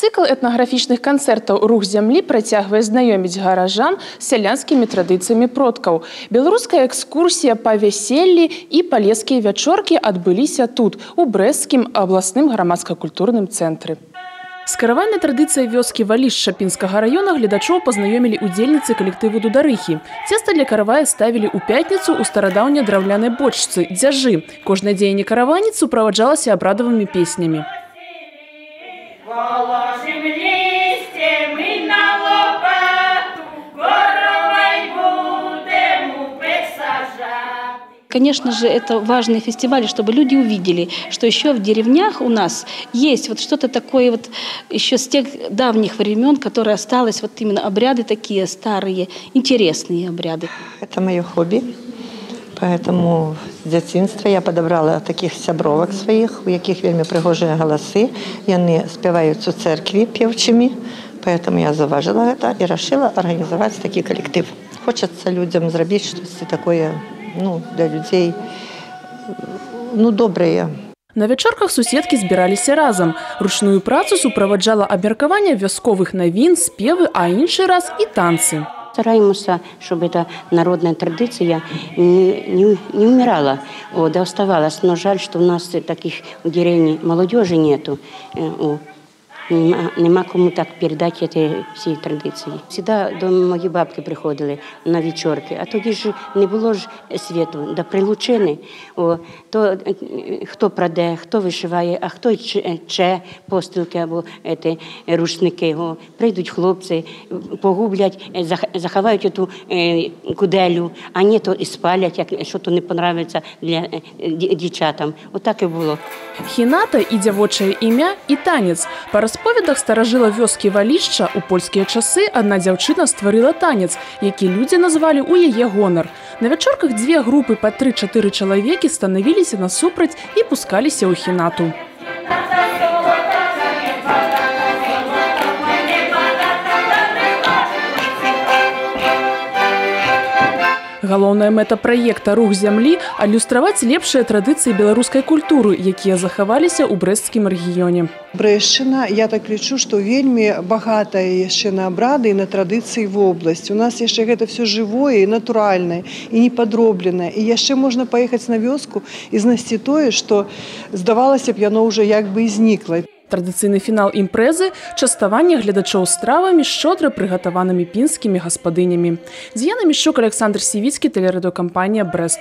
Цикл этнаграфічных канцэртаў «Рух зямлі» працягвае знаёміць гаражан з сялянскімі традыцыямі продкаў. Беларуская экскурсія па вяселлі і палескія вячоркі адбыліся тут, у Брэсцкім абласным грамадска-культурным цэнтры. З каравальнай традыцыяй вёскі Валіш Шапінскага раёна гледачоў пазнаёмілі удзельніцы калектыву дударыхі. Цеста для каравая ставілі ў пятніцу ў старадаўняй драўлянай бочцы – дзяжы. Кожнае дзеянне караваніц суправаджалася абрадавымі песнямі. Положим листья мы на лопату, коровай будем присажать. Конечно же, это важный фестиваль, чтобы люди увидели, что еще в деревнях у нас есть вот что-то такое вот еще с тех давних времен, которое осталось, вот именно обряды такие старые, интересные обряды. Это мое хобби. Поэтому з дзяцінства я падабрала таких сябровак сваіх, у якіх вельмі прыгожыя галасы. Яны спяваюць у церкві певчымі, поэтому я заўважыла гэта і рашыла арганізаваць такі калектыв. Хочацца людзям зрабіць штосьці такое, для людзей, добрае. На вячорках суседкі збіраліся разам. Ручную працу суправаджала абмеркаванне вясковых навін, спевы, а іншы раз і танцы. Стараемся, чтобы эта народная традиция не умирала, да оставалась. Но жаль, что у нас таких в деревне молодежи нету. Нема кому так передать эти всі традиції. Всегда до моєї бабки приходили на вечорки, а тоді ж не було ж світу, да прилучини. То хто праде, хто вишиває, а хто че постілки або рушники. Прийдуть хлопці, погублять, заховають ту куделю, а ні, то і спалять, як що-то не подобається для дівчатам. Отак і було. Хіната і дзявочае імя, і танец. Па расповедах старажыла вёскі Валішча у польскія часы адна дзяўчына стварыла танец, які людзі назвалі ў яе гонар. На вячорках дзве групы па 3-4 чалавекі станавіліся насупраць і пускаліся ў хінату. Галоўная мэта праекта «Рух зямлі» – адлюстраваць лепшыя традыцыі беларускай культуры, якія захаваліся ў брэсцкім рэгіёне. Брэшчына, я так лічу, што вельмі багатая яшчэ на абрады і на традыцыі вобласць. У нас яшчэ гэта все жывое і натуральнае, і непадробленае. І яшчэ можна паехаць на вёску і знайсці тое, што, здавалася б, яно ўжо як бы і знікла. Традыцыйны фінал імпрэзы – частаванне гледачоў стравамі, шчодра прыгатаванымі пінскімі гаспадынямі. Дзіяна Мішчук, Александр Сівіцкі, тэлерадыёкампанія «Брэст».